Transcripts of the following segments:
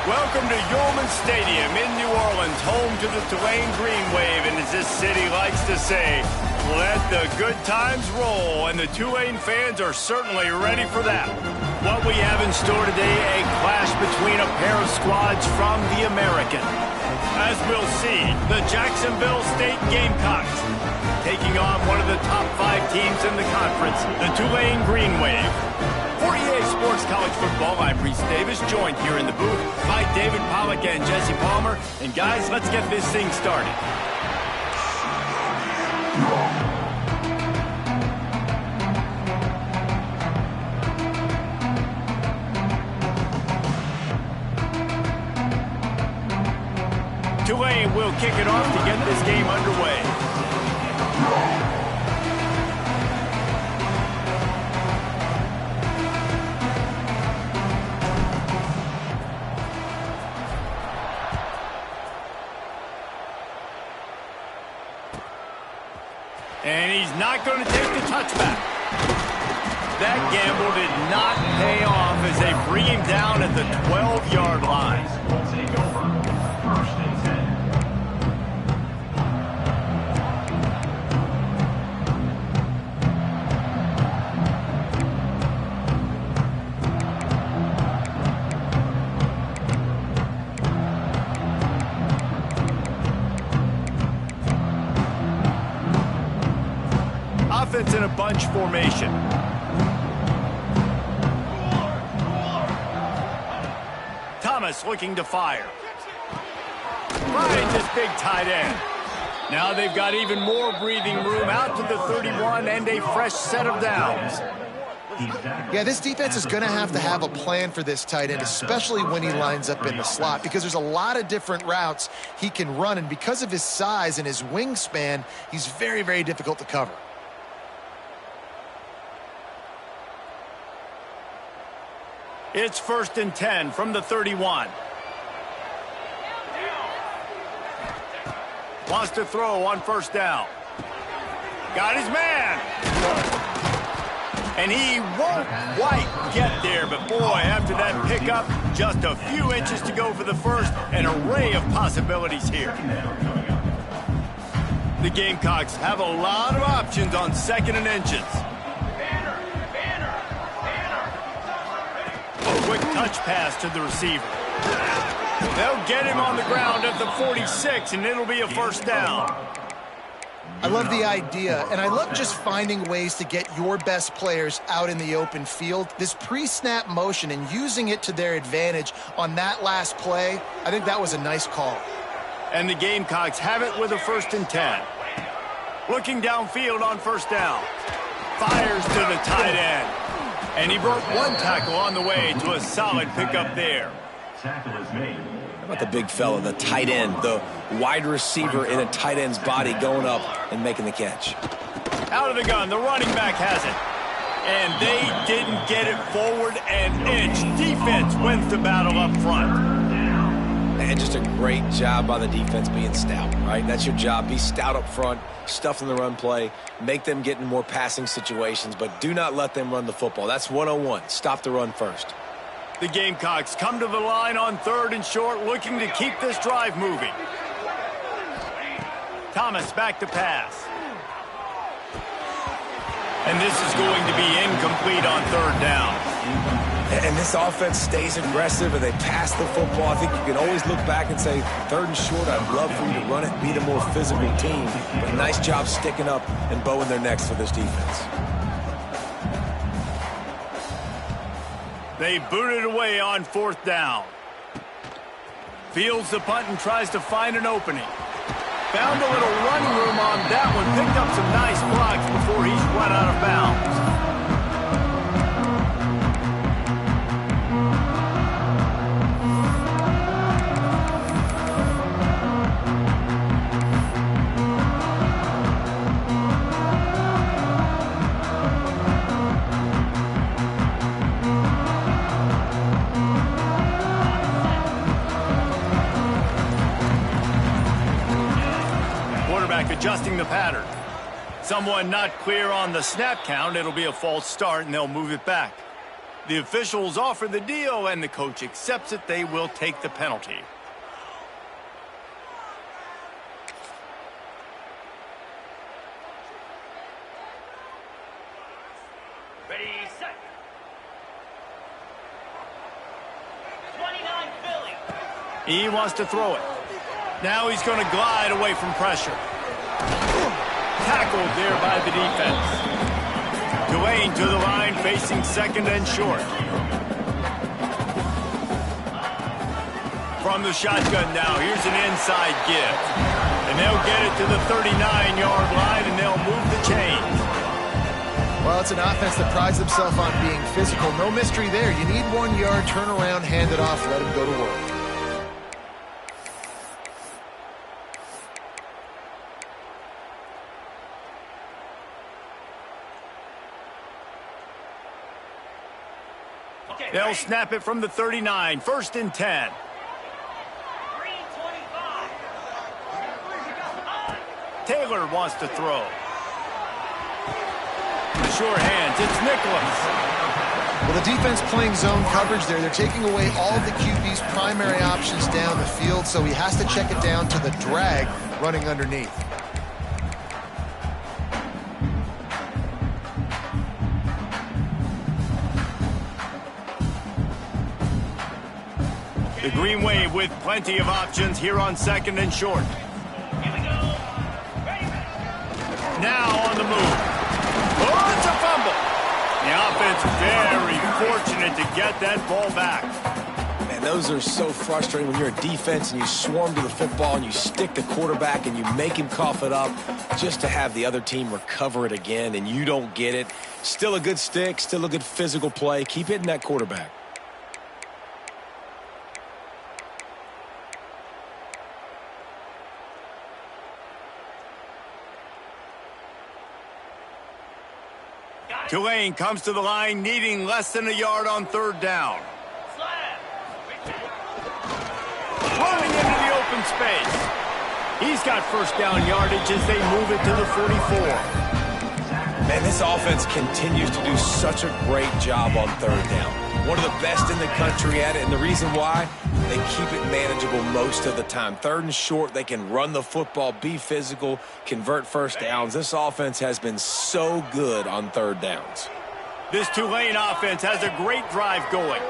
Welcome to Yulman Stadium in New Orleans, home to the Tulane Green Wave, and as this city likes to say, let the good times roll, and the Tulane fans are certainly ready for that. What we have in store today, a clash between a pair of squads from the American. As we'll see, the Jacksonville State Gamecocks taking on one of the top 5 teams in the conference, the Tulane Green Wave. For EA Sports College Football, I'm Reese Davis, joined here in the booth by David Pollack and Jesse Palmer. And guys, let's get this thing started. Tulane will kick it off to get this game underway. And he's not going to take the touchback. That gamble did not pay off as they bring him down at the 12-yard line. We'll take over. First and 10. Offense in a bunch formation. Thomas looking to fire. Finds this big tight end. Now they've got even more breathing room out to the 31 and a fresh set of downs. Yeah, this defense is going to have a plan for this tight end, especially when he lines up in the slot, because there's a lot of different routes he can run, and because of his size and his wingspan, he's very, very difficult to cover. It's first and 10 from the 31. Wants to throw on first down. Got his man. And he won't quite get there, but boy, after that pickup, just a few inches to go for the first. An array of possibilities here. The Gamecocks have a lot of options on second and inches. Quick touch pass to the receiver. They'll get him on the ground at the 46, and it'll be a first down. I love the idea, and I love just finding ways to get your best players out in the open field. This pre-snap motion and using it to their advantage on that last play, I think that was a nice call. And the Gamecocks have it with a first and 10. Looking downfield on first down. Fires to the tight end. And he broke one tackle on the way to a solid pickup there. Tackle is made. How about the big fella, the tight end, the wide receiver in a tight end's body going up and making the catch? Out of the gun, the running back has it. And they didn't get it forward an inch. Defense wins the battle up front. And just a great job by the defense being stout, right? That's your job. Be stout up front, stuff in the run play, make them get in more passing situations, but do not let them run the football. That's 101. Stop the run first. The Gamecocks come to the line on third and short, looking to keep this drive moving. Thomas back to pass. And this is going to be incomplete on third down. And this offense stays aggressive and they pass the football. I think you can always look back and say, third and short, I'd love for you to run it and be the more physical team. But nice job sticking up and bowing their necks for this defense. They boot it away on fourth down. Fields the punt and tries to find an opening. Found a little running room on that one. Picked up some nice blocks before he's run out of bounds. Adjusting the pattern. Someone not clear on the snap count. It'll be a false start, and they'll move it back. The officials offer the deal, and the coach accepts it. They will take the penalty. Ready, set. 29 Philly. He wants to throw it. Now he's going to glide away from pressure. Tackled there by the defense. Tulane to the line, facing second and short. From the shotgun now, here's an inside give. And they'll get it to the 39-yard line, and they'll move the chains. Well, it's an offense that prides themselves on being physical. No mystery there. You need 1 yard, turn around, hand it off, let him go to work. They'll snap it from the 39, 1st and 10. Taylor wants to throw. The sure hands, it's Nicholas. Well, the defense playing zone coverage there. They're taking away all of the QB's primary options down the field, so he has to check it down to the drag running underneath. The Green Wave with plenty of options here on second and short. Now on the move. Oh, it's a fumble. The offense very fortunate to get that ball back. Man, those are so frustrating when you're a defense and you swarm to the football and you stick the quarterback and you make him cough it up just to have the other team recover it again and you don't get it. Still a good stick, still a good physical play. Keep hitting that quarterback. Tulane comes to the line needing less than a yard on 3rd down. Running into the open space. He's got 1st down yardage as they move it to the 44. Man, this offense continues to do such a great job on 3rd down. One of the best in the country at it, and the reason why, they keep it manageable most of the time. 3rd and short, they can run the football, be physical, convert 1st downs. This offense has been so good on 3rd downs. This Tulane offense has a great drive going.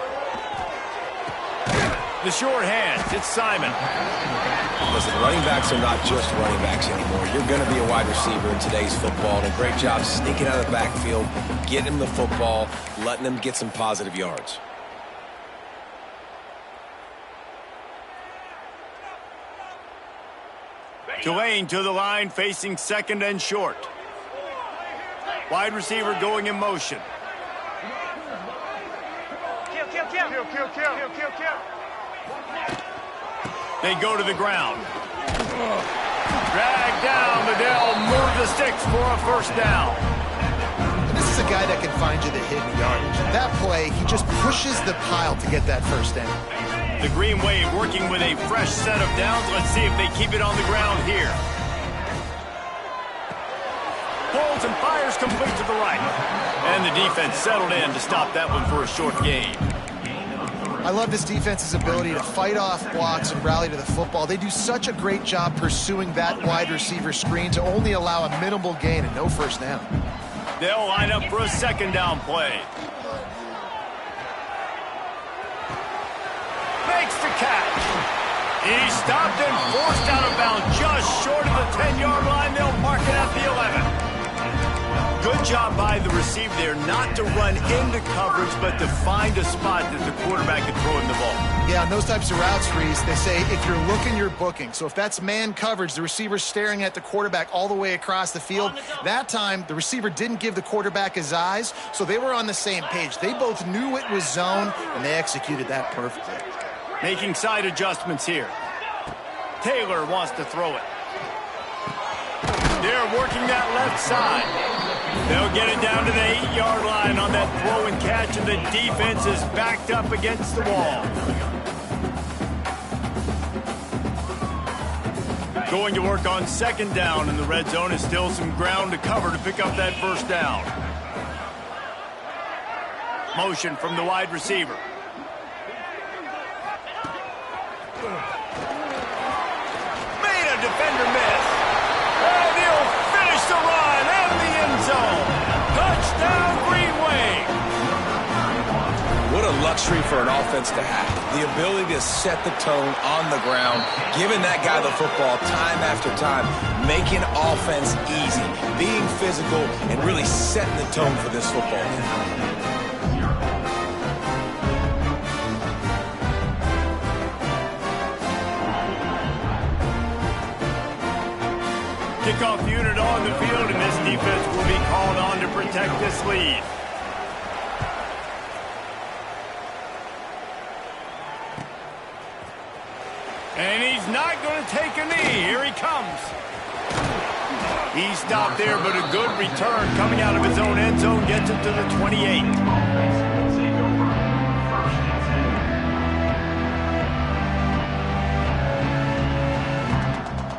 The short hands, it's Simon. Listen, running backs are not just running backs anymore. You're going to be a wide receiver in today's football, and a great job sneaking out of the backfield, getting him the football, letting them get some positive yards. Tulane to the line, facing second and short. Wide receiver going in motion. They go to the ground. Drag down, but they'll move the sticks for a 1st down. And this is a guy that can find you the hidden yardage. That play, he just pushes the pile to get that 1st down. The Green Wave working with a fresh set of downs. Let's see if they keep it on the ground here. Pulls and fires complete to the right. And the defense settled in to stop that one for a short gain. I love this defense's ability to fight off blocks and rally to the football. They do such a great job pursuing that wide receiver screen to only allow a minimal gain and no 1st down. They'll line up for a 2nd down play. Makes the catch. He stopped and forced out of bounds just short of the 10-yard line. They'll mark it at the 11. Good job by the receiver there not to run into coverage, but to find a spot that the quarterback can throw him the ball. Yeah, on those types of routes, Reese, they say if you're looking, you're booking. So if that's man coverage, the receiver's staring at the quarterback all the way across the field. That time, the receiver didn't give the quarterback his eyes, so they were on the same page. They both knew it was zone, and they executed that perfectly. Making side adjustments here. Taylor wants to throw it. They're working that left side. They'll get it down to the 8-yard line on that throw and catch, and the defense is backed up against the wall. Going to work on 2nd down, and the red zone is still some ground to cover to pick up that 1st down. Motion from the wide receiver. Made a defender miss. And he'll finish the run and the end zone. Touchdown, Green Wave. What a luxury for an offense to have. The ability to set the tone on the ground, giving that guy the football time after time, making offense easy, being physical, and really setting the tone for this football game. Kickoff unit on the field, and this defense will be called on to protect this lead. And he's not going to take a knee. Here he comes. He stopped there, but a good return coming out of his own end zone gets him to the 28.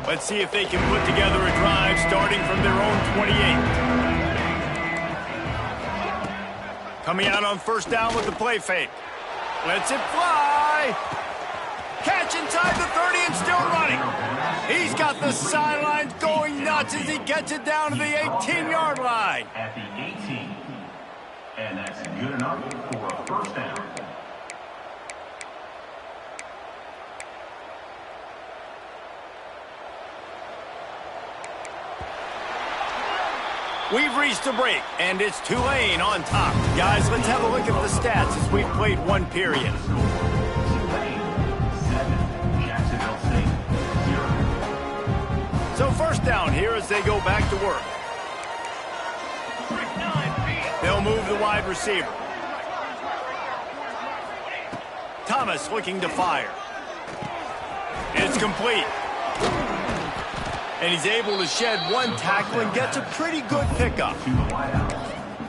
Let's see if they can put together a drive starting from their own 28. Coming out on first down with the play fake. Lets it fly. Catch inside the 30 and still running. He's got the sidelines going nuts as he gets it down to the 18-yard line. At the 18. And that's good enough for a first down. We've reached a break, and it's Tulane on top. Guys, let's have a look at the stats as we've played one period. Tulane, 7. Jacksonville St, 0. So first down here as they go back to work. They'll move the wide receiver. Thomas looking to fire. It's complete. And he's able to shed one tackle and gets a pretty good pickup.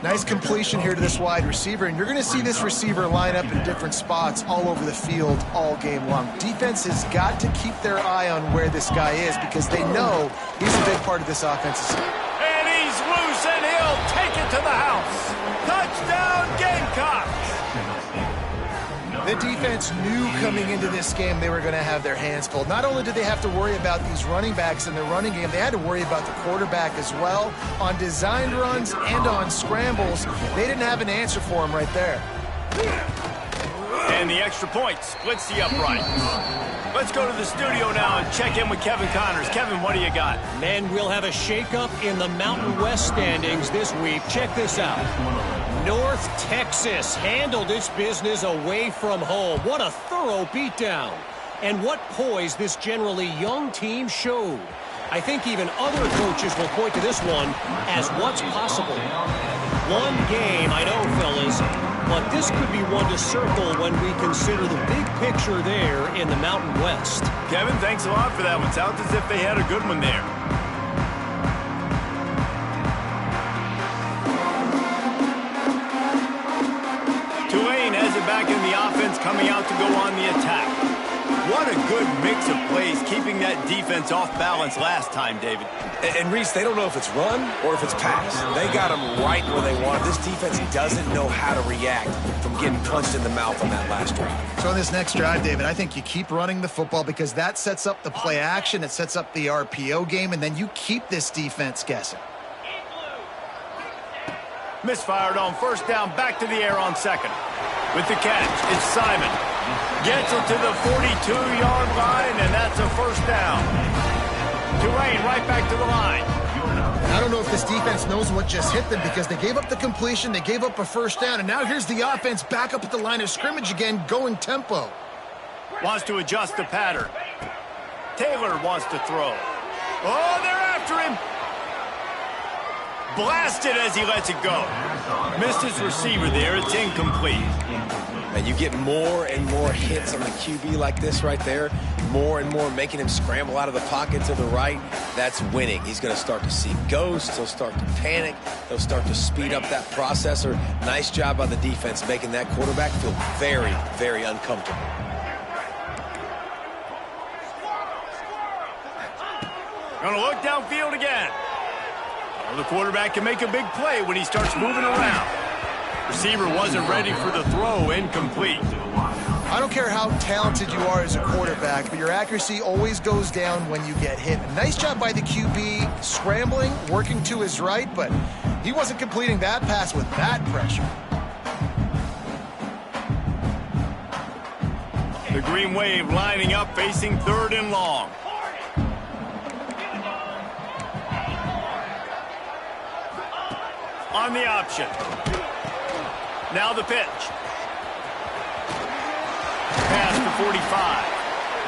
Nice completion here to this wide receiver, and you're going to see this receiver line up in different spots all over the field all game long. Defense has got to keep their eye on where this guy is because they know he's a big part of this offensive scheme. And he's loose, and he'll take it to the house. Touchdown, Gamecocks! The defense knew coming into this game they were going to have their hands full. Not only did they have to worry about these running backs in the running game, they had to worry about the quarterback as well. On designed runs and on scrambles, they didn't have an answer for him right there. And the extra point splits the uprights. Let's go to the studio now and check in with Kevin Connors. Kevin, what do you got? Men, we'll have a shakeup in the Mountain West standings this week. Check this out. North Texas handled its business away from home. What a thorough beatdown. And what poise this generally young team showed. I think even other coaches will point to this one as what's possible. One game, I know, fellas, but this could be one to circle when we consider the big picture there in the Mountain West. Kevin, thanks a lot for that one. Sounds as if they had a good one there. Tulane has it back in the offense, coming out to go on the attack. What a good mix of plays, keeping that defense off balance last time, David. And Reese, they don't know if it's run or if it's pass. They got them right where they want it. This defense doesn't know how to react from getting punched in the mouth on that last drive. So on this next drive, David, I think you keep running the football because that sets up the play action, it sets up the RPO game, and then you keep this defense guessing. Misfired on first down, back to the air on second. With the catch, it's Simon. Gets it to the 42-yard line, and that's a first down. Tulane right back to the line. I don't know if this defense knows what just hit them because they gave up the completion, they gave up a first down, and now here's the offense back up at the line of scrimmage again, going tempo. Wants to adjust the pattern. Taylor wants to throw. Oh, they're after him. Blasted as he lets it go. Missed his receiver there. It's incomplete. And you get more and more hits on the QB like this right there. More and more making him scramble out of the pocket to the right. That's winning. He's going to start to see ghosts. He'll start to panic. He'll start to speed up that processor. Nice job by the defense making that quarterback feel very, very uncomfortable. Going to look downfield again. Well, the quarterback can make a big play when he starts moving around. Receiver wasn't ready for the throw, incomplete. I don't care how talented you are as a quarterback, but your accuracy always goes down when you get hit. Nice job by the QB, scrambling, working to his right, but he wasn't completing that pass with that pressure. The Green Wave lining up, facing 3rd and long. On the option. Now the pitch. Pass to 45.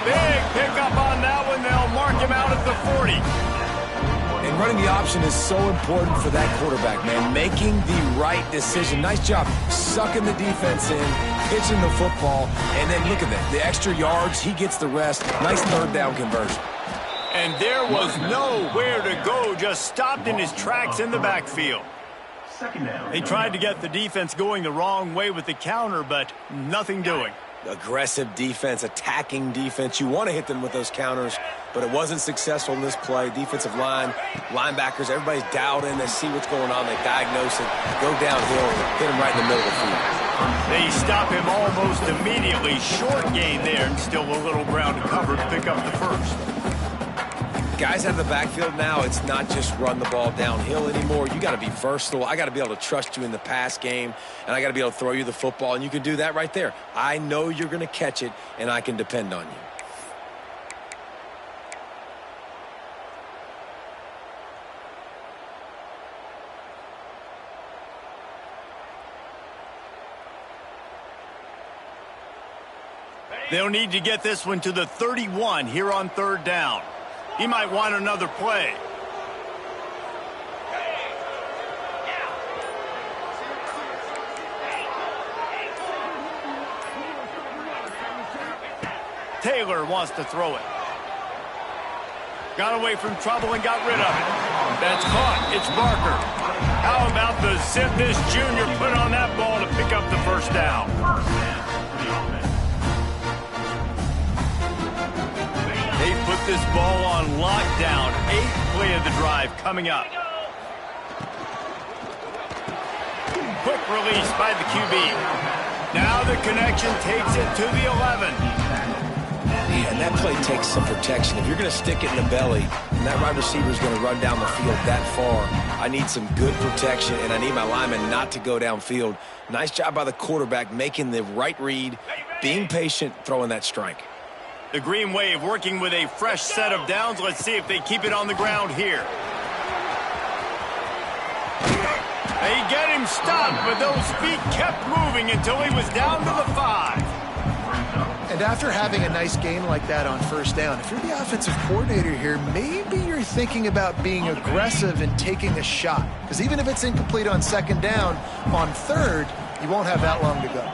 Big pickup on that one. They'll mark him out at the 40. And running the option is so important for that quarterback, man. Making the right decision. Nice job sucking the defense in, pitching the football, and then look at that. The extra yards, he gets the rest. Nice 3rd down conversion. And there was nowhere to go. Just stopped in his tracks in the backfield. They tried to get the defense going the wrong way with the counter, but nothing doing. Aggressive defense, attacking defense. You want to hit them with those counters, but it wasn't successful in this play. Defensive line, linebackers, everybody's dialed in. They see what's going on. They diagnose it, go downhill, hit him right in the middle of the field. They stop him almost immediately. Short gain there, and still a little ground to cover to pick up the first. Guys have the backfield now. It's not just run the ball downhill anymore. You got to be versatile. I got to be able to trust you in the pass game, and I got to be able to throw you the football, and you can do that right there. I know you're going to catch it, and I can depend on you. They'll need to get this one to the 31 here on 3rd down. He might want another play. Taylor wants to throw it. Got away from trouble and got rid of it. That's caught. It's Barker. How about the zip this junior put on that ball to pick up the 1st down? They put this ball on lockdown. 8th play of the drive coming up. Quick release by the QB. Now the connection takes it to the 11. Man, that play takes some protection. If you're going to stick it in the belly, and that wide receiver is going to run down the field that far, I need some good protection, and I need my lineman not to go downfield. Nice job by the quarterback making the right read, being patient, throwing that strike. The Green Wave working with a fresh set of downs. Let's see if they keep it on the ground here. They get him stopped, but those feet kept moving until he was down to the 5. And after having a nice game like that on 1st down, if you're the offensive coordinator here, maybe you're thinking about being aggressive and taking a shot. Because even if it's incomplete on 2nd down, on 3rd, you won't have that long to go.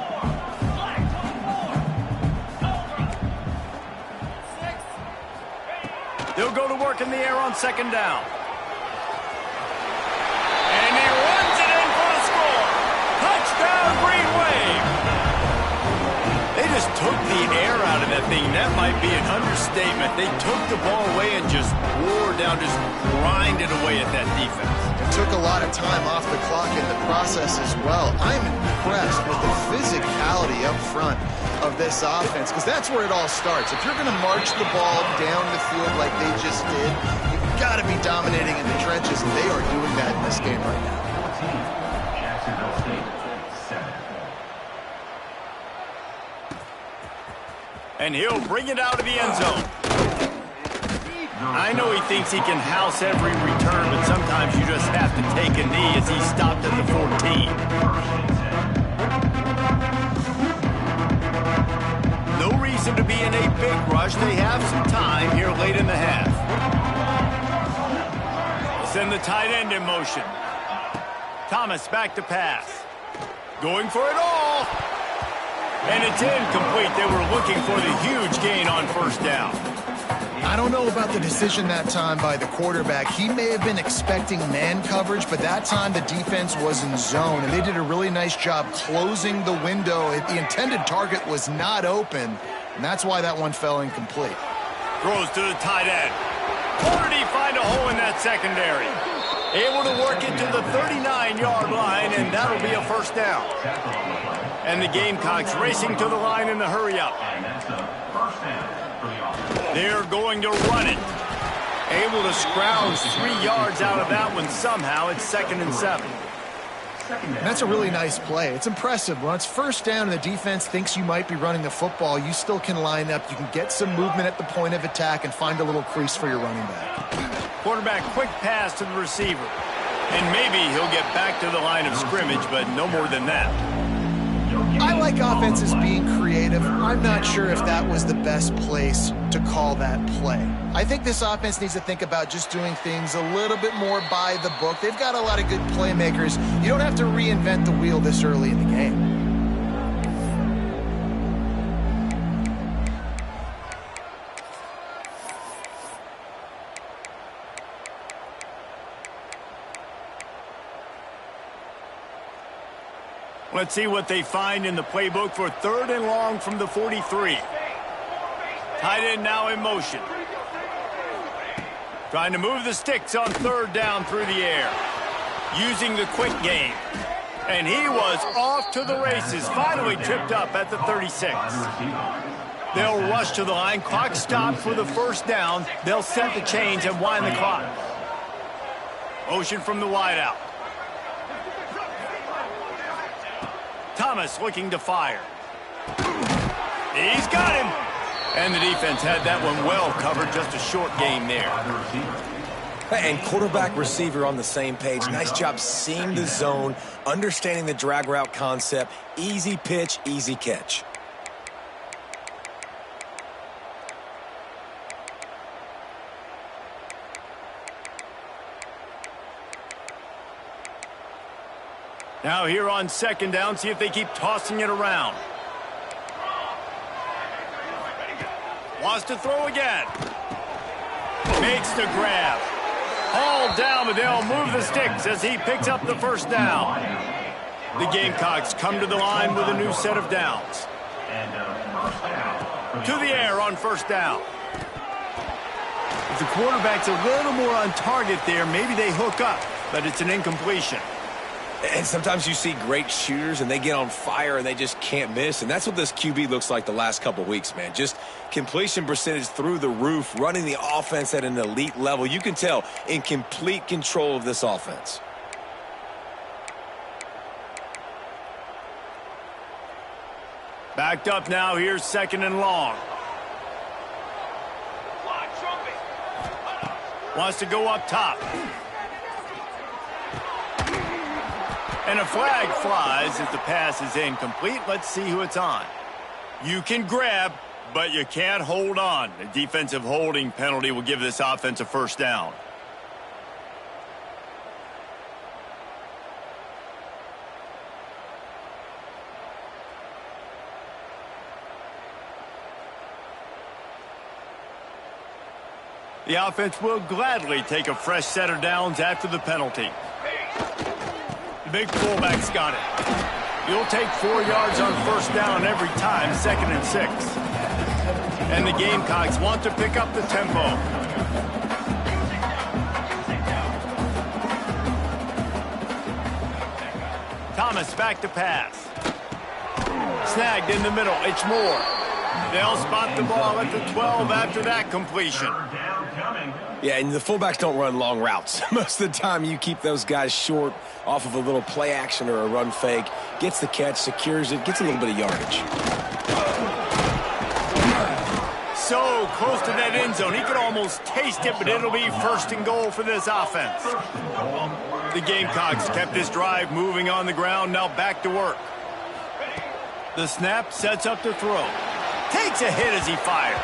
They'll go to work in the air on 2nd down. And he runs it in for the score. Touchdown, Green Wave. They just took the air out of that thing. That might be an understatement. They took the ball away and just wore down, just grinded away at that defense. It took a lot of time off the clock in the process as well. I'm impressed with the physicality up front of this offense, because that's where it all starts. If you're going to march the ball down the field like they just did, you've got to be dominating in the trenches, and they are doing that in this game right now. And he'll bring it out of the end zone. I know he thinks he can house every return, but sometimes you just have to take a knee as he stopped at the 14. No reason to be in a big rush. They have some time here late in the half. Send the tight end in motion. Thomas back to pass. Going for it all. And it's incomplete. They were looking for the huge gain on 1st down. I don't know about the decision that time by the quarterback. He may have been expecting man coverage, but that time the defense was in zone, and they did a really nice job closing the window. The intended target was not open, and that's why that one fell incomplete. Throws to the tight end. Or did he find a hole in that secondary? Able to work it to the 39-yard line, and that'll be a first down. And the Gamecocks racing to the line in the hurry-up. They're going to run it. Able to scrounge 3 yards out of that one somehow. It's 2nd and 7. And that's a really nice play. It's impressive. When it's first down and the defense thinks you might be running the football, you still can line up. You can get some movement at the point of attack and find a little crease for your running back. Quarterback quick pass to the receiver. And maybe he'll get back to the line of scrimmage, but no more than that. I like offenses being creative. I'm not sure if that was the best place to call that play. I think this offense needs to think about just doing things a little bit more by the book. They've got a lot of good playmakers. You don't have to reinvent the wheel this early in the game. Let's see what they find in the playbook for 3rd and long from the 43. Tight end now in motion. Trying to move the sticks on 3rd down through the air. Using the quick game. And he was off to the races. Finally tripped up at the 36. They'll rush to the line. Clock stopped for the first down. They'll set the chains and wind the clock. Motion from the wideout. Thomas looking to fire. He's got him. And the defense had that one well covered. Just a short game there. And quarterback receiver on the same page. Nice job seeing the zone, understanding the drag route concept. Easy pitch, easy catch. Now here on 2nd down, see if they keep tossing it around. Wants to throw again. Makes the grab. Hauled down, but they'll move the sticks as he picks up the first down. The Gamecocks come to the line with a new set of downs. To the air on 1st down. If the quarterback's a little more on target there, maybe they hook up, but it's an incompletion. And sometimes you see great shooters and they get on fire and they just can't miss. And that's what this QB looks like the last couple of weeks, man. Just completion percentage through the roof, running the offense at an elite level. You can tell in complete control of this offense. Backed up now. Here's 2nd and long. Wants to go up top. And a flag flies as the pass is incomplete. Let's see who it's on. You can grab, but you can't hold on. A defensive holding penalty will give this offense a first down. The offense will gladly take a fresh set of downs after the penalty. The big fullback's got it. He'll take 4 yards on 1st down every time, 2nd and 6. And the Gamecocks want to pick up the tempo. Thomas back to pass. Snagged in the middle. It's Moore. They'll spot the ball at the 12 after that completion. Yeah, and the fullbacks don't run long routes. Most of the time you keep those guys short off of a little play action or a run fake. Gets the catch, secures it, gets a little bit of yardage. So close to that end zone. He could almost taste it, but it'll be 1st and goal for this offense. The Gamecocks kept this drive moving on the ground. Now back to work. The snap sets up to throw. Takes a hit as he fires.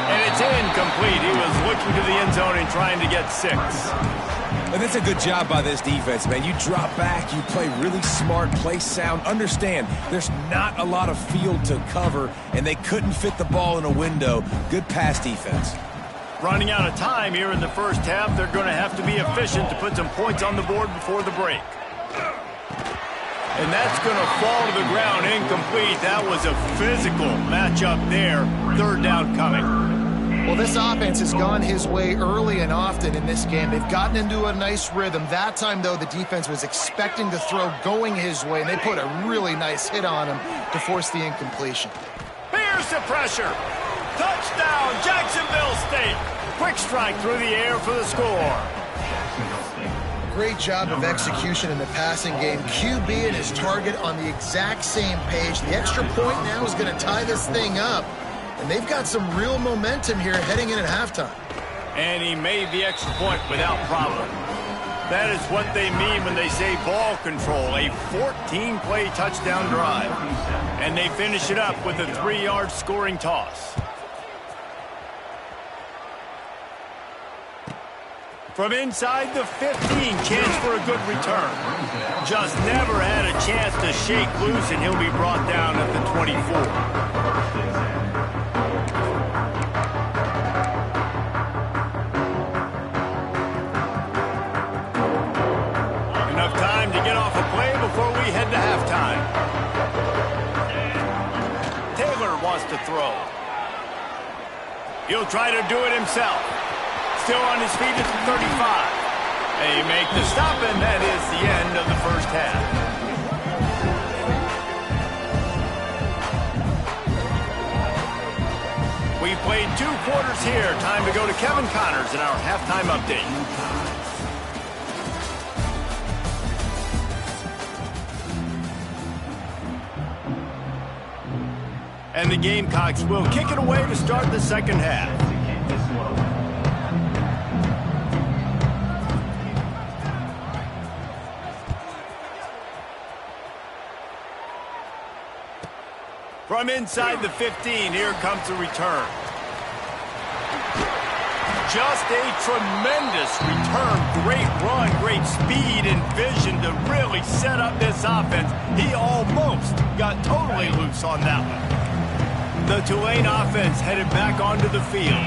And it's incomplete. He was looking to the end zone and trying to get 6. And that's a good job by this defense, man. You drop back, you play really smart, play sound. Understand, there's not a lot of field to cover, and they couldn't fit the ball in a window. Good pass defense. Running out of time here in the first half. They're going to have to be efficient to put some points on the board before the break. And that's going to fall to the ground incomplete. That was a physical matchup there. 3rd down coming. Well, this offense has gone his way early and often in this game. They've gotten into a nice rhythm. That time, though, the defense was expecting the throw going his way, and they put a really nice hit on him to force the incompletion. Here's the pressure. Touchdown, Jacksonville State. Quick strike through the air for the score. Great job of execution in the passing game. QB and his target on the exact same page. The extra point now is going to tie this thing up. And they've got some real momentum here heading in at halftime. And he made the extra point without problem. That is what they mean when they say ball control. A 14-play touchdown drive. And they finish it up with a 3-yard scoring toss. From inside the 15, chance for a good return. Just never had a chance to shake loose, and he'll be brought down at the 24. Enough time to get off a play before we head to halftime. Taylor wants to throw. He'll try to do it himself. Still on his feet at the 35. They make the stop, and that is the end of the first half. We played 2 quarters here. Time to go to Kevin Connors in our halftime update. And the Gamecocks will kick it away to start the second half. From inside the 15, here comes the return. Just a tremendous return. Great run, great speed and vision to really set up this offense. He almost got totally loose on that one. The Tulane offense headed back onto the field.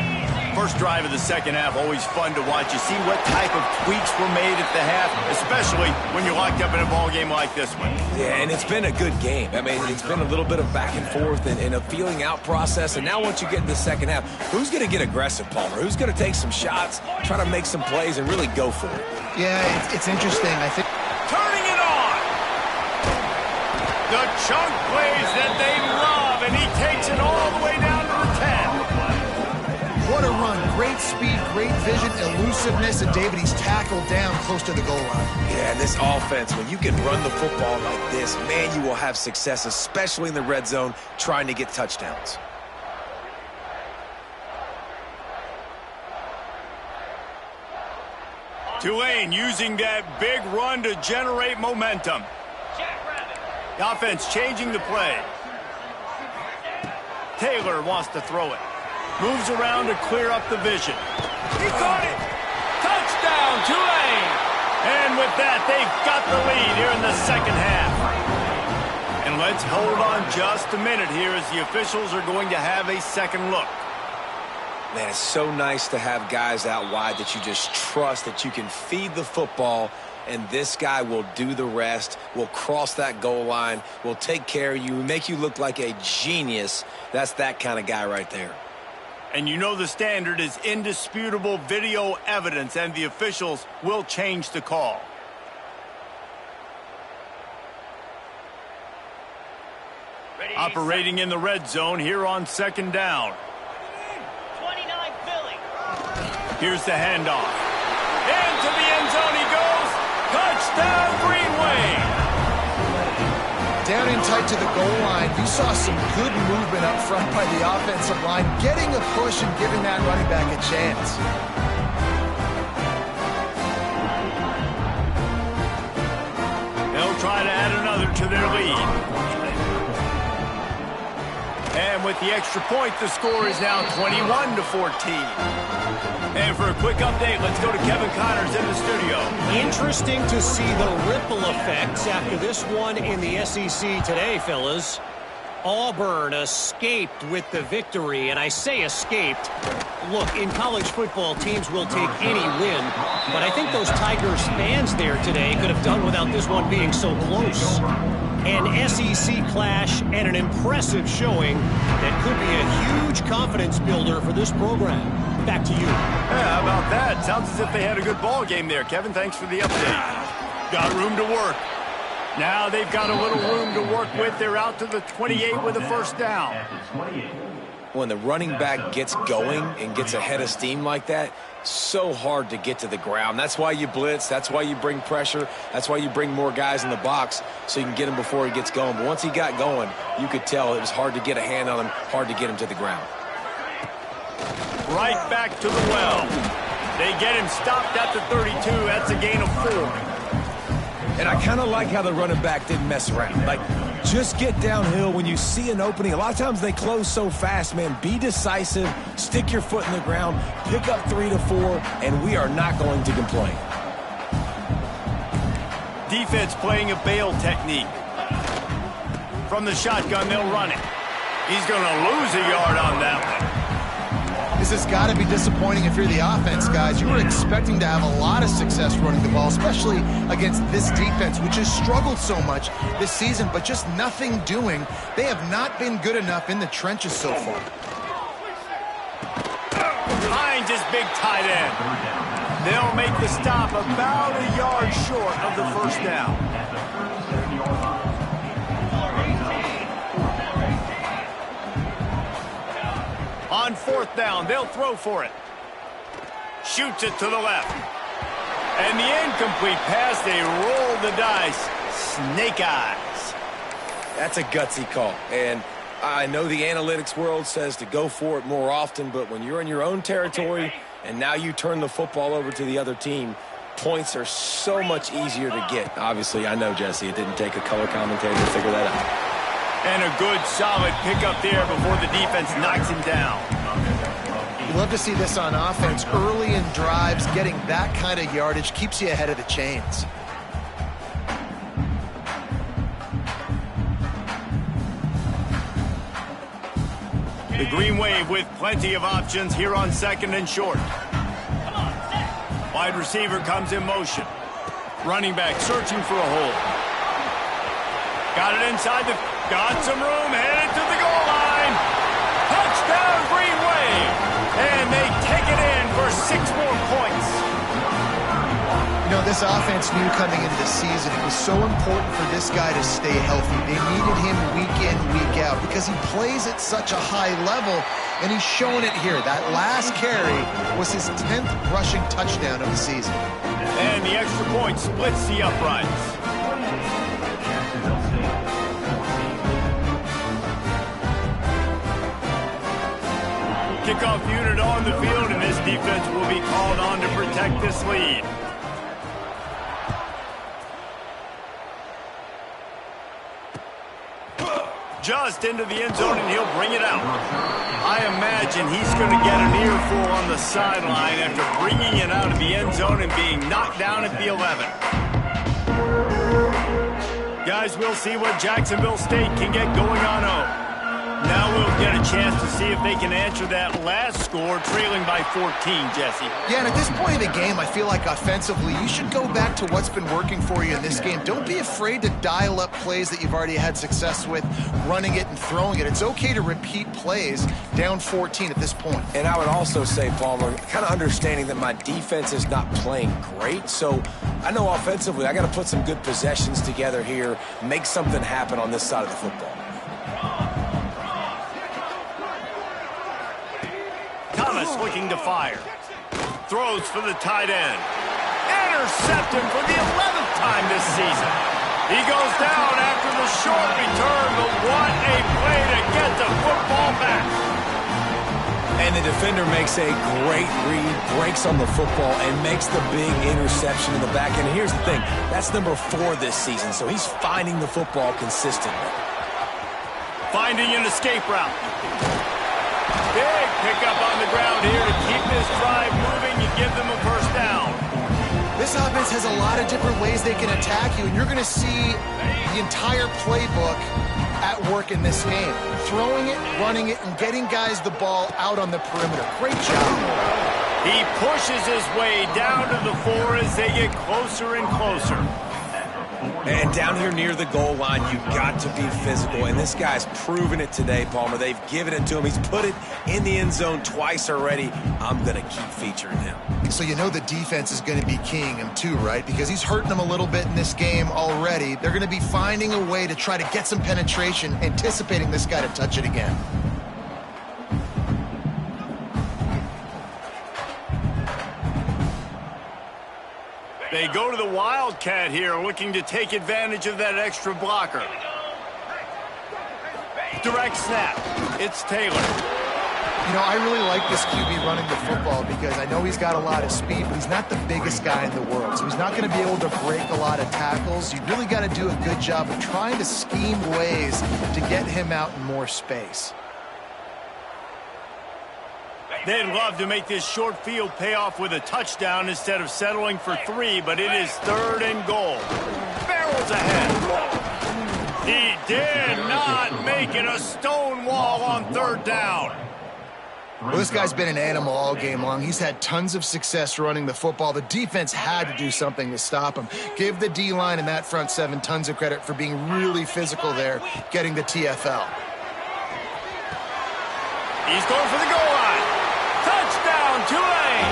First drive of the second half, always fun to watch. You see what type of tweaks were made at the half, especially when you're locked up in a ball game like this one. Yeah, and it's been a good game. I mean, it's been a little bit of back and forth and a feeling out process. And now once you get in the second half, who's going to get aggressive, Palmer? Who's going to take some shots, try to make some plays, and really go for it? Yeah, it's interesting. I think turning it on. The chunk plays that they love, and he takes it all the way down to the 10. what a run. Great speed, great vision, elusiveness, and David, he's tackled down close to the goal line. Yeah, and this offense, when you can run the football like this, man, you will have success, especially in the red zone, trying to get touchdowns. Tulane using that big run to generate momentum. The offense changing the play. Taylor wants to throw it. Moves around to clear up the vision. He caught it! Touchdown, Tulane! And with that, they've got the lead here in the second half. And let's hold on just a minute here as the officials are going to have a second look. Man, it's so nice to have guys out wide that you just trust that you can feed the football, and this guy will do the rest, will cross that goal line, will take care of you, make you look like a genius. That's that kind of guy right there. And you know the standard is indisputable video evidence, and the officials will change the call. Operating in the red zone here on second down. Here's the handoff. Into the end zone he goes. Touchdown, Green Wave. Down in tight to the goal line, you saw some good movement up front by the offensive line, getting a push and giving that running back a chance. They'll try to add another to their lead. And with the extra point, the score is now 21-14. And for a quick update, let's go to Kevin Connors in the studio. Interesting to see the ripple effects after this one in the SEC today, fellas. Auburn escaped with the victory, and I say escaped. Look, in college football, teams will take any win, but I think those Tigers fans there today could have done without this one being so close. An SEC clash and an impressive showing that could be a huge confidence builder for this program. Back to you. Yeah, how about that? Sounds as if they had a good ball game there. Kevin, thanks for the update. Got room to work. Now they've got a little room to work with. They're out to the 28 with a first down. When the running back gets going and gets ahead of steam like that, so hard to get to the ground. That's why you blitz. That's why you bring pressure. That's why you bring more guys in the box so you can get him before he gets going. But once he got going, you could tell it was hard to get a hand on him, hard to get him to the ground. Right back to the well. They get him stopped at the 32. That's a gain of 4. And I kind of like how the running back didn't mess around. Like, just get downhill when you see an opening. A lot of times they close so fast, man. Be decisive, stick your foot in the ground, pick up 3 to 4, and we are not going to complain. Defense playing a bail technique. From the shotgun, they'll run it. He's going to lose a yard on that one. This has got to be disappointing if you're the offense, guys. You were expecting to have a lot of success running the ball, especially against this defense, which has struggled so much this season, but just nothing doing. They have not been good enough in the trenches so far. Behind his big tight end. They'll make the stop about a yard short of the first down. On fourth down, they'll throw for it. Shoots it to the left. And the incomplete pass, they roll the dice. Snake eyes. That's a gutsy call. And I know the analytics world says to go for it more often, but when you're in your own territory and now you turn the football over to the other team, points are so much easier to get. Obviously, I know, Jesse, it didn't take a color commentator to figure that out. And a good, solid pickup there before the defense knocks him down. You love to see this on offense. Early in drives, getting that kind of yardage keeps you ahead of the chains. The Green Wave with plenty of options here on second and short. Wide receiver comes in motion. Running back searching for a hole. Got it inside the... Got some room, headed to the goal line. Touchdown, Green Wave. And they take it in for 6 more points. You know, this offense knew coming into the season it was so important for this guy to stay healthy. They needed him week in, week out because he plays at such a high level, and he's showing it here. That last carry was his 10th rushing touchdown of the season. And the extra point splits the uprights. Kickoff unit on the field, and this defense will be called on to protect this lead. Just into the end zone, and he'll bring it out. I imagine he's going to get an earful on the sideline after bringing it out of the end zone and being knocked down at the 11. Guys, we'll see what Jacksonville State can get going on home. Now we'll get a chance to see if they can answer that last score, trailing by 14, Jesse. Yeah, and at this point of the game, I feel like offensively, you should go back to what's been working for you in this game. Don't be afraid to dial up plays that you've already had success with, running it and throwing it. It's okay to repeat plays down 14 at this point. And I would also say, Palmer, kind of understanding that my defense is not playing great, so I know offensively I got to put some good possessions together here, make something happen on this side of the football. Looking to fire. Throws for the tight end. Intercepted for the 11th time this season. He goes down after the short return, but what a play to get the football back. And the defender makes a great read, breaks on the football, and makes the big interception in the back. And here's the thing, that's number 4 this season, so he's finding the football consistently. Finding an escape route. Big pickup on the ground here to keep this drive moving and give them a first down. This offense has a lot of different ways they can attack you, and you're going to see the entire playbook at work in this game. Throwing it, running it, and getting guys the ball out on the perimeter. Great job. He pushes his way down to the 4 as they get closer and closer. And down here near the goal line, you've got to be physical. And this guy's proven it today, Palmer. They've given it to him. He's put it in the end zone twice already. I'm going to keep featuring him. So you know the defense is going to be keying him too, right? Because he's hurting them a little bit in this game already. They're going to be finding a way to try to get some penetration, anticipating this guy to touch it again. They go to the Wildcat here, looking to take advantage of that extra blocker. Direct snap. It's Taylor. You know, I really like this QB running the football because I know he's got a lot of speed, but he's not the biggest guy in the world. So he's not going to be able to break a lot of tackles. You really got to do a good job of trying to scheme ways to get him out in more space. They'd love to make this short field pay off with a touchdown instead of settling for 3, but it is 3rd and goal. Barrels ahead. He did not make it a stone wall on 3rd down. Well, this guy's been an animal all game long. He's had tons of success running the football. The defense had to do something to stop him. Give the D-line and that front 7 tons of credit for being really physical there, getting the TFL. He's going for the goal line. Touchdown, Tulane!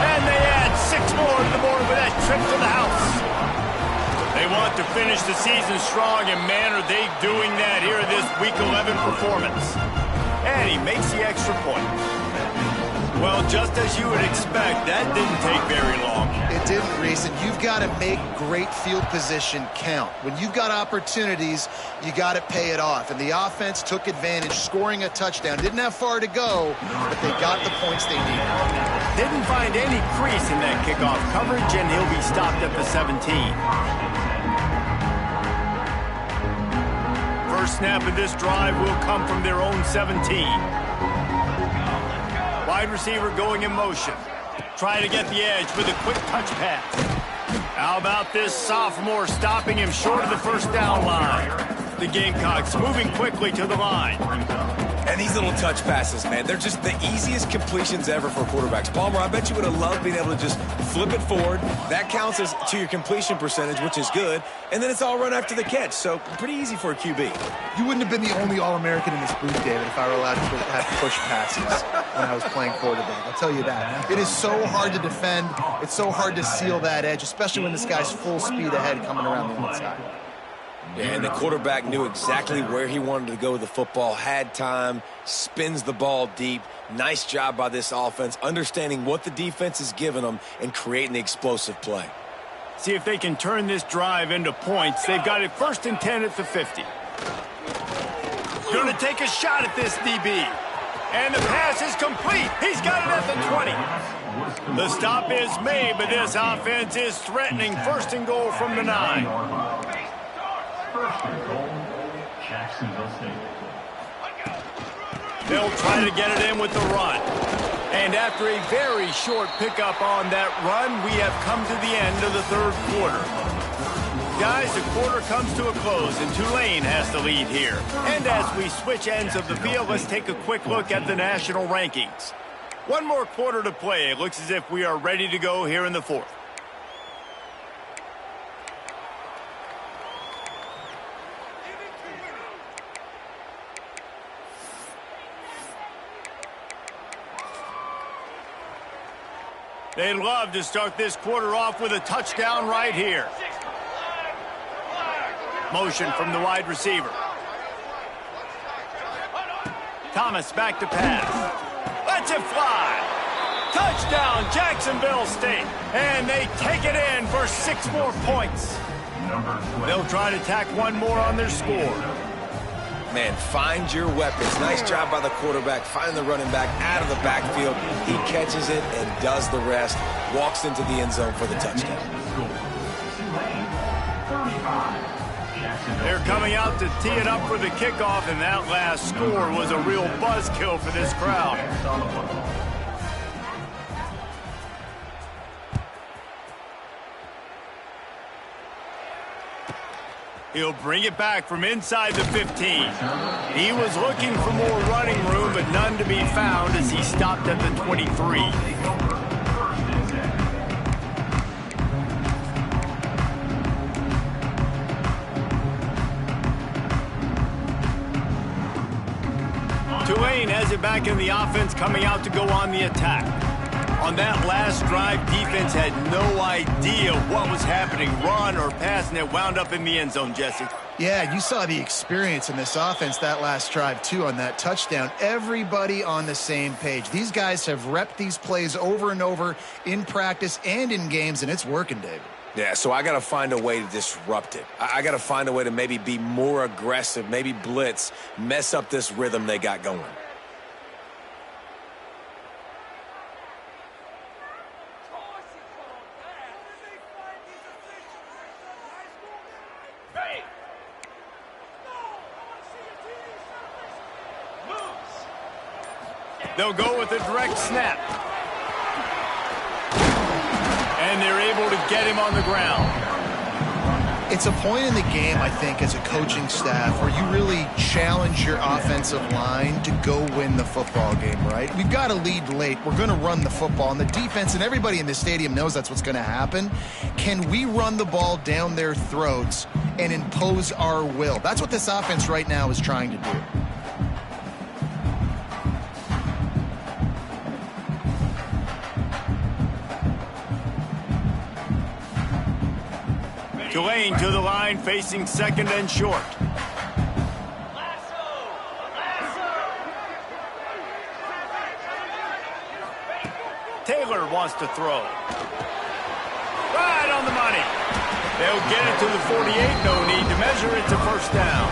And they add 6 more to the board with that trip to the house. They want to finish the season strong, and man, are they doing that here in this Week 11 performance. And he makes the extra point. Well, just as you would expect, that didn't take very long. It didn't, Reese, and you've got to make great field position count. When you've got opportunities, you got to pay it off. And the offense took advantage, scoring a touchdown. Didn't have far to go, but they got the points they needed. Didn't find any crease in that kickoff coverage, and he'll be stopped at the 17. First snap of this drive will come from their own 17. Wide receiver going in motion. Trying to get the edge with a quick touch pass. How about this sophomore stopping him short of the first down line? The Gamecocks moving quickly to the line. And these little touch passes, man, they're just the easiest completions ever for quarterbacks. Palmer, I bet you would have loved being able to just flip it forward. That counts as to your completion percentage, which is good. And then it's all run after the catch, so pretty easy for a QB. You wouldn't have been the only All-American in this booth, David, if I were allowed to have push passes when I was playing quarterback. I'll tell you that. It is so hard to defend. It's so hard to seal that edge, especially when this guy's full speed ahead coming around the inside. Yeah, and the quarterback knew exactly where he wanted to go with the football, had time, spins the ball deep. Nice job by this offense, understanding what the defense is giving them and creating the explosive play. See if they can turn this drive into points. They've got it 1st and 10 at the 50. Going to take a shot at this DB. And the pass is complete. He's got it at the 20. The stop is made, but this offense is threatening 1st and goal from the 9. 1st and goal, Jacksonville State. They'll try to get it in with the run. And after a very short pickup on that run, we have come to the end of the 3rd quarter. Guys, the quarter comes to a close, and Tulane has the lead here. And as we switch ends of the field, let's take a quick look at the national rankings. One more quarter to play. It looks as if we are ready to go here in the 4th. They'd love to start this quarter off with a touchdown right here. Motion from the wide receiver. Thomas back to pass. Lets it fly. Touchdown, Jacksonville State. And they take it in for 6 more points. They'll try to tack one more on their score. Man, find your weapons. Nice job by the quarterback. Find the running back out of the backfield. He catches it and does the rest. Walks into the end zone for the touchdown. They're coming out to tee it up for the kickoff, and that last score was a real buzzkill for this crowd. He'll bring it back from inside the 15. He was looking for more running room, but none to be found as he stopped at the 23. Tulane has it back in the offense, coming out to go on the attack. On that last drive, defense had no idea what was happening, run or pass, and it wound up in the end zone, Jesse. Yeah, you saw the experience in this offense that last drive, too, on that touchdown. Everybody on the same page. These guys have repped these plays over and over in practice and in games, and it's working, David. Yeah, so I got to find a way to disrupt it. I got to find a way to maybe be more aggressive, maybe blitz, mess up this rhythm they got going. They'll go with a direct snap. And they're able to get him on the ground. It's a point in the game, I think, as a coaching staff where you really challenge your offensive line to go win the football game, right? We've got to lead late. We're going to run the football. And the defense and everybody in the stadium knows that's what's going to happen. Can we run the ball down their throats and impose our will? That's what this offense right now is trying to do. Tulane to the line, facing second and short. Taylor wants to throw. Right on the money. They'll get it to the 48. No need to measure it to first down.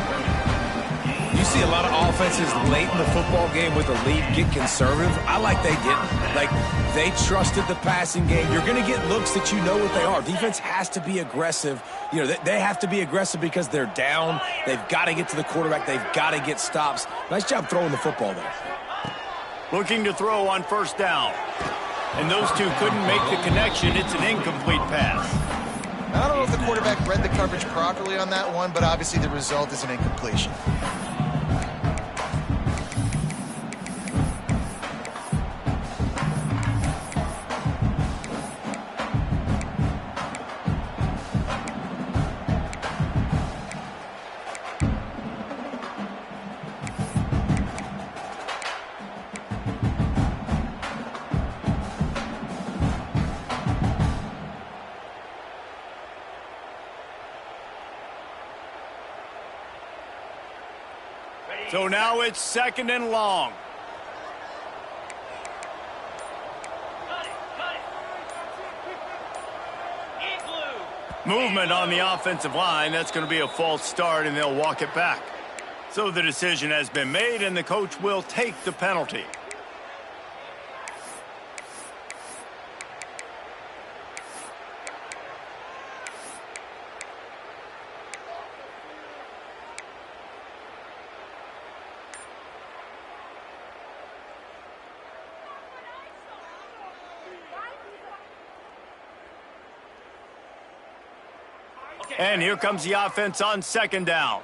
You see a lot of offenses late in the football game with the lead get conservative. I like they didn't. Like, they trusted the passing game. You're going to get looks that you know what they are. Defense has to be aggressive. You know, they have to be aggressive because they're down. They've got to get to the quarterback. They've got to get stops. Nice job throwing the football there. Looking to throw on first down. And those two couldn't make the connection. It's an incomplete pass. I don't know if the quarterback read the coverage properly on that one, but obviously the result is an incompletion. So now it's second and long. Movement on the offensive line. That's going to be a false start, and they'll walk it back. So the decision has been made, and the coach will take the penalty. And here comes the offense on second down.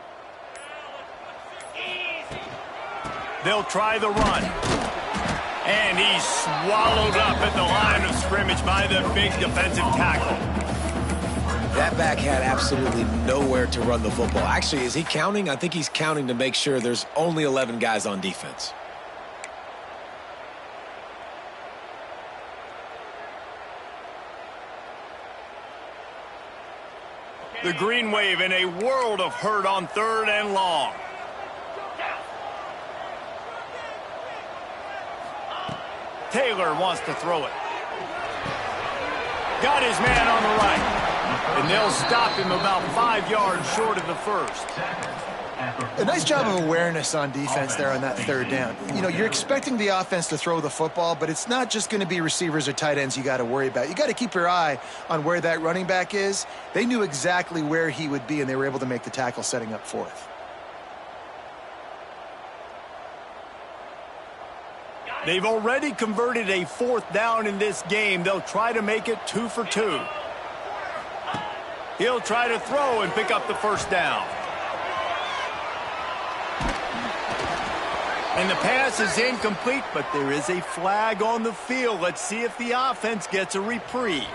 They'll try the run. And he's swallowed up at the line of scrimmage by the big defensive tackle. That back had absolutely nowhere to run the football. Actually, is he counting? I think he's counting to make sure there's only 11 guys on defense. The green wave in a world of hurt on third and long. Taylor wants to throw it. Got his man on the right. And they'll stop him about 5 yards short of the first. A nice job of awareness on defense there on that third down. You know, you're expecting the offense to throw the football, but it's not just going to be receivers or tight ends you got to worry about. You got to keep your eye on where that running back is. They knew exactly where he would be, and they were able to make the tackle setting up fourth. They've already converted a fourth down in this game. They'll try to make it 2 for 2. He'll try to throw and pick up the first down. And the pass is incomplete, but there is a flag on the field. Let's see if the offense gets a reprieve.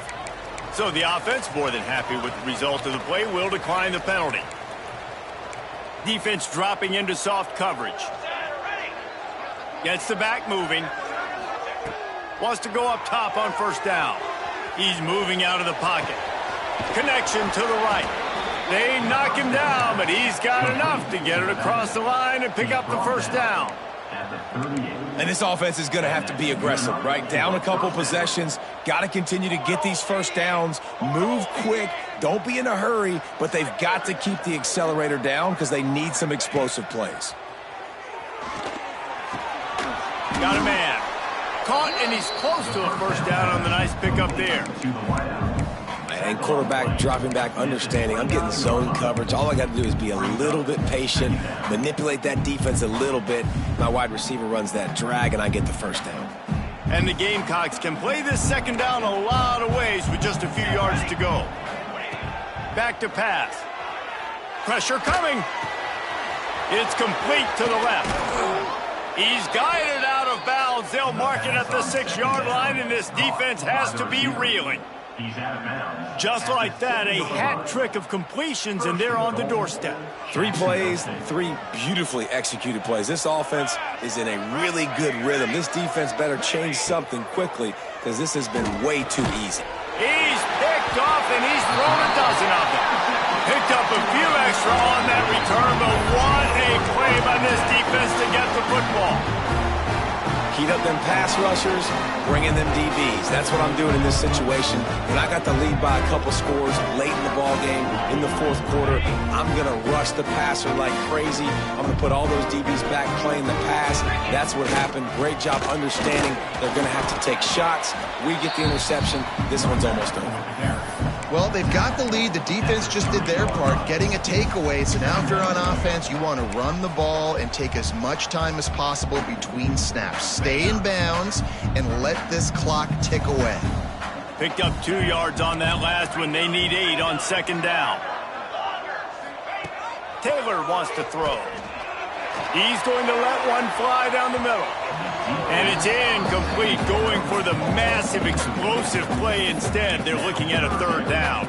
So the offense, more than happy with the result of the play, will decline the penalty. Defense dropping into soft coverage. Gets the back moving. Wants to go up top on first down. He's moving out of the pocket. Connection to the right. They knock him down, but he's got enough to get it across the line and pick up the first down. And this offense is going to have to be aggressive, right? Down a couple possessions. Got to continue to get these first downs. Move quick. Don't be in a hurry, but they've got to keep the accelerator down because they need some explosive plays. Got a man. Caught, and he's close to a first down on the nice pickup there. And quarterback dropping back, understanding I'm getting zone coverage. All I got to do is be a little bit patient, manipulate that defense a little bit. My wide receiver runs that drag, and I get the first down. And the Gamecocks can play this second down a lot of ways with just a few yards to go. Back to pass. Pressure coming. It's complete to the left. He's guided out of bounds. They'll mark it at the 6-yard line, and this defense has to be reeling. He's out of bounds. Just like that, a hat trick of completions, and they're on the doorstep. 3 plays, 3 beautifully executed plays. This offense is in a really good rhythm. This defense better change something quickly because this has been way too easy. He's picked off, and he's thrown a dozen of them. Picked up a few extra on that return, but what a play by this defense to get the football. Heat up them pass rushers, bring in them DBs. That's what I'm doing in this situation. When I got the lead by a couple scores late in the ball game, in the 4th quarter, I'm going to rush the passer like crazy. I'm going to put all those DBs back playing the pass. That's what happened. Great job understanding they're going to have to take shots. We get the interception. This one's almost over. Well, they've got the lead. The defense just did their part, getting a takeaway. So now if you're on offense, you want to run the ball and take as much time as possible between snaps. Stay in bounds and let this clock tick away. Picked up 2 yards on that last one. They need 8 on second down. Taylor wants to throw. He's going to let one fly down the middle. And it's incomplete, going for the massive explosive play instead. They're looking at a 3rd down.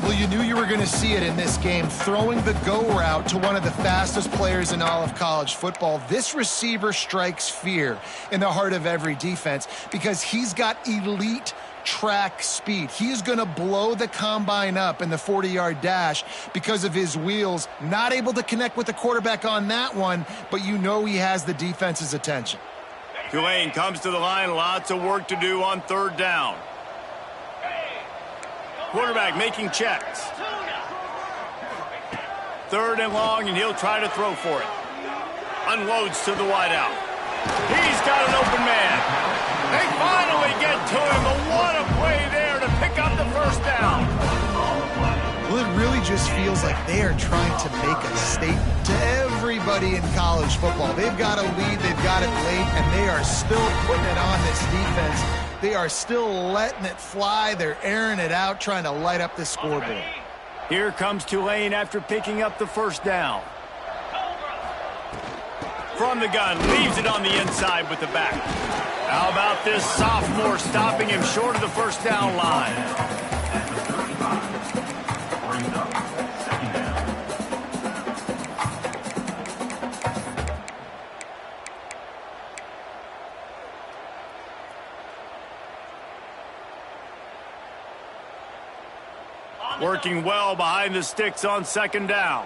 Well, you knew you were going to see it in this game, throwing the go route to one of the fastest players in all of college football. This receiver strikes fear in the heart of every defense because he's got elite track speed. He is going to blow the combine up in the 40-yard dash because of his wheels. Not able to connect with the quarterback on that one, but you know he has the defense's attention. Tulane comes to the line. Lots of work to do on 3rd down. Quarterback making checks. 3rd and long, and he'll try to throw for it. Unloads to the wideout. He's got an open man. They finally get to him, but what a play there to pick up the first down. Well, it really just feels like they are trying to make a statement to everybody in college football. They've got a lead, they've got it late, and they are still putting it on this defense. They are still letting it fly. They're airing it out, trying to light up the scoreboard. Here comes Tulane after picking up the first down. From the gun, leaves it on the inside with the back. How about this sophomore stopping him short of the first down line? Working well behind the sticks on second down.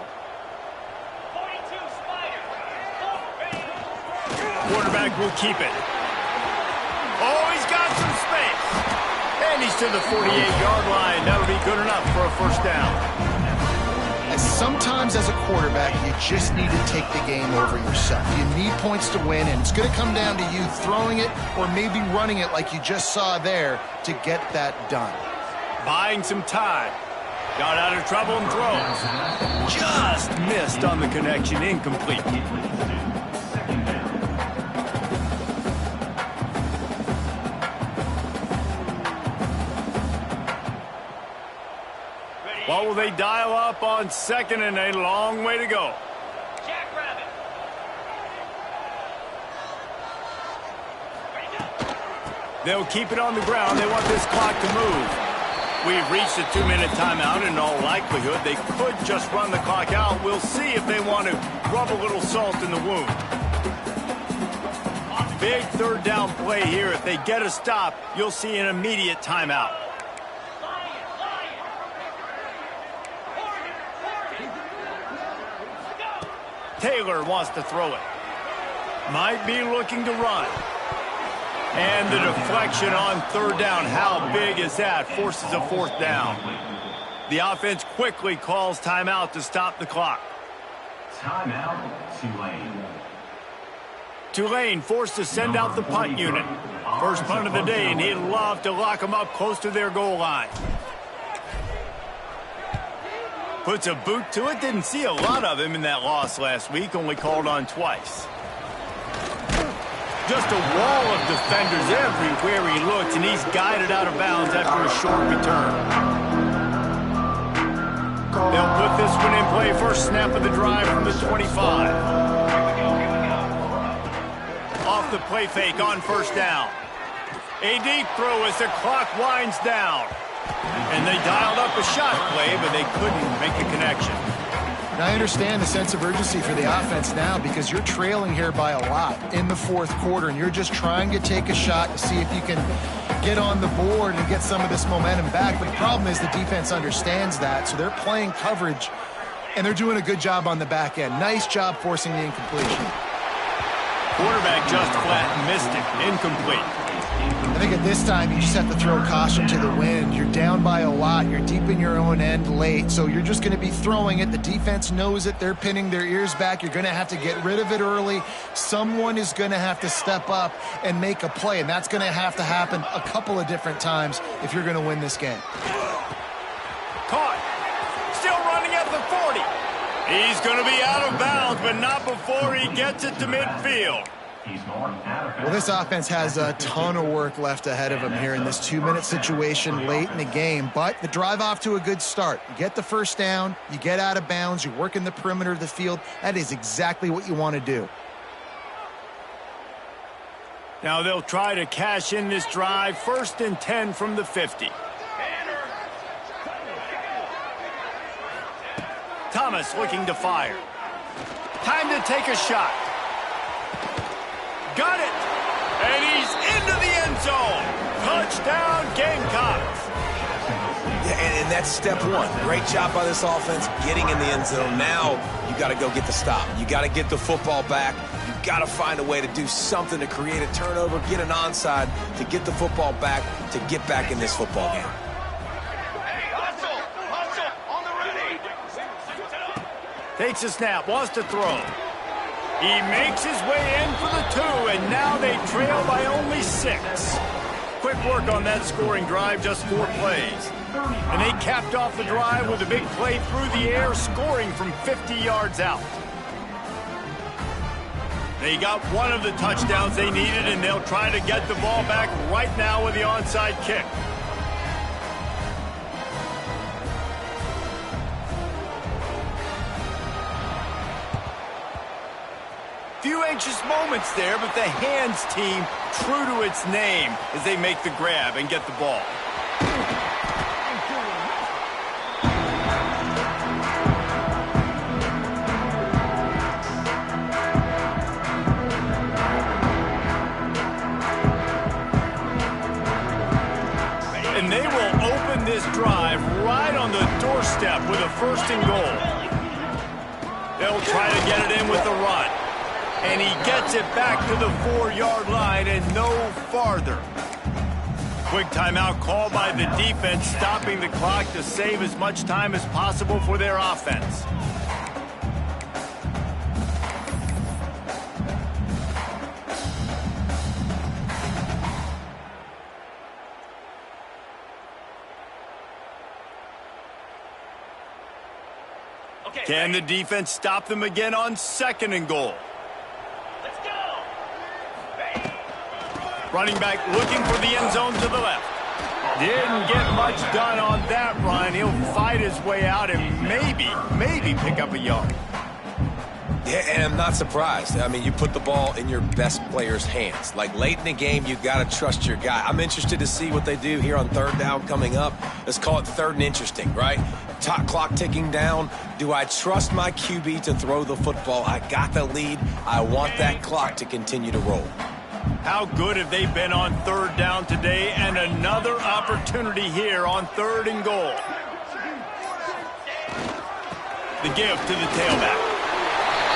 Quarterback will keep it. Oh, he's got some space. And he's to the 48-yard line. That'll be good enough for a first down. Sometimes as a quarterback, you just need to take the game over yourself. You need points to win, and it's going to come down to you throwing it or maybe running it like you just saw there to get that done. Buying some time. Got out of trouble and throws. Just missed on the connection. Incomplete. What will they dial up on second, and a long way to go? They'll keep it on the ground. They want this clock to move. We've reached a 2-minute timeout. In all likelihood, they could just run the clock out. We'll see if they want to rub a little salt in the wound. Big third down play here. If they get a stop, you'll see an immediate timeout. Taylor wants to throw it. Might be looking to run. And the deflection on third down. How big is that? Forces a fourth down. The offense quickly calls timeout to stop the clock. Timeout, Tulane. Tulane forced to send out the punt unit. First punt of the day, and he'd love to lock them up close to their goal line. Puts a boot to it. Didn't see a lot of him in that loss last week. Only called on twice. Just a wall of defenders everywhere he looks, and he's guided out of bounds after a short return. They'll put this one in play. First snap of the drive from the 25. Off the play fake on first down. A deep throw as the clock winds down. And they dialed up a shot play, but they couldn't make the connection. And I understand the sense of urgency for the offense now because you're trailing here by a lot in the fourth quarter, and you're just trying to take a shot to see if you can get on the board and get some of this momentum back. But the problem is the defense understands that, so they're playing coverage, and they're doing a good job on the back end. Nice job forcing the incompletion. Quarterback just flat and missed it. Incomplete. I think at this time you just have to throw caution to the wind. You're down by a lot. You're deep in your own end late, so you're just going to be throwing it. The defense knows it. They're pinning their ears back. You're going to have to get rid of it early. Someone is going to have to step up and make a play, and that's going to have to happen a couple of different times if you're going to win this game. Caught. Still running at the 40. He's going to be out of bounds, but not before he gets it to midfield. Well, this offense has a ton of work left ahead of them here in this 2-minute situation late in the game, but the drive off to a good start. You get the first down, you get out of bounds, you work in the perimeter of the field. That is exactly what you want to do. Now they'll try to cash in this drive. 1st and 10 from the 50. Thomas looking to fire. Time to take a shot. Got it! And he's into the end zone. Touchdown, Gamecocks. Yeah, and that's step one. Great job by this offense getting in the end zone. Now you got to go get the stop. You got to get the football back. You got to find a way to do something to create a turnover, get an onside, to get the football back, to get back in this football game. Takes a snap, wants to throw. He makes his way in for the 2, and now they trail by only 6. Quick work on that scoring drive, just 4 plays. And they capped off the drive with a big play through the air, scoring from 50 yards out. They got one of the touchdowns they needed, and they'll try to get the ball back right now with the onside kick. Few anxious moments there, but the hands team true to its name as they make the grab and get the ball. And they will open this drive right on the doorstep with a 1st and goal. They'll try to get it in with the run. And he gets it back to the 4-yard line and no farther. Quick timeout called by the defense, stopping the clock to save as much time as possible for their offense. Can the defense stop them again on 2nd and goal? Running back looking for the end zone to the left. Didn't get much done on that run. He'll fight his way out and maybe pick up a yard. Yeah, and I'm not surprised. I mean, you put the ball in your best player's hands. Like, late in the game, you got to trust your guy. I'm interested to see what they do here on 3rd down coming up. Let's call it 3rd and interesting, right? Top clock ticking down. Do I trust my QB to throw the football? I got the lead. I want that clock to continue to roll. How good have they been on third down today? And another opportunity here on 3rd and goal. The give to the tailback.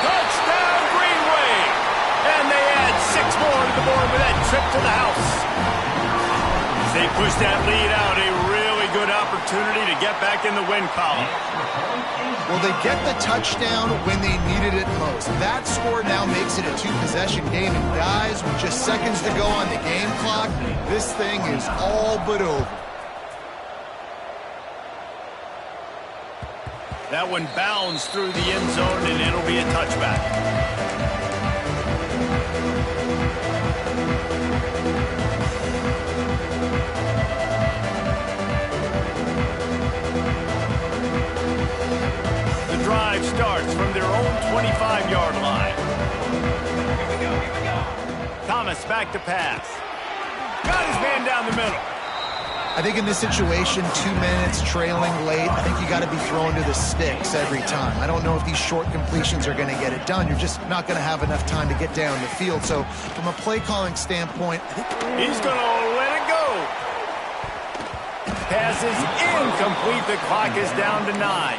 Touchdown, Green Wave! And they add 6 more to the board with that trip to the house. As they push that lead out, a really good opportunity to get back in the win column. Well, they get the touchdown when they needed it most. That score now makes it a 2-possession game. And guys, with just seconds to go on the game clock, this thing is all but over. That one bounds through the end zone, and it'll be a touchback. The drive starts from their own 25-yard line. Here we go. Thomas back to pass. Got his man down the middle. I think in this situation, 2 minutes trailing late, I think you got to be throwing to the sticks every time. I don't know if these short completions are going to get it done. You're just not going to have enough time to get down the field. So from a play calling standpoint, I think he's going to let it go. Pass is incomplete. The clock is down to 9.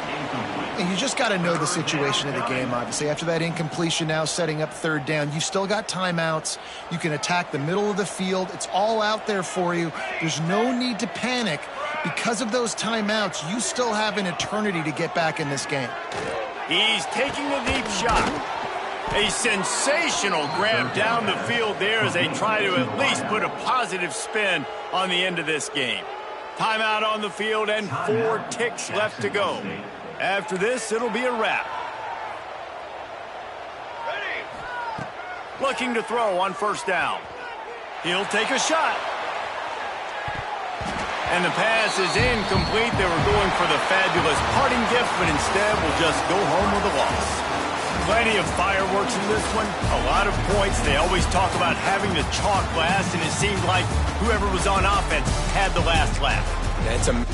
and you just got to know the situation of the game, obviously. After that incompletion now setting up 3rd down, you've still got timeouts. You can attack the middle of the field. It's all out there for you. There's no need to panic. Because of those timeouts, you still have an eternity to get back in this game. He's taking a deep shot. A sensational grab down the field there as they try to at least put a positive spin on the end of this game. Timeout on the field and 4 ticks left to go. After this, it'll be a wrap. Looking to throw on 1st down. He'll take a shot. And the pass is incomplete. They were going for the fabulous parting gift, but instead will just go home with a loss. Plenty of fireworks in this one. A lot of points. They always talk about having the chalk last, and it seemed like whoever was on offense had the last laugh. That's a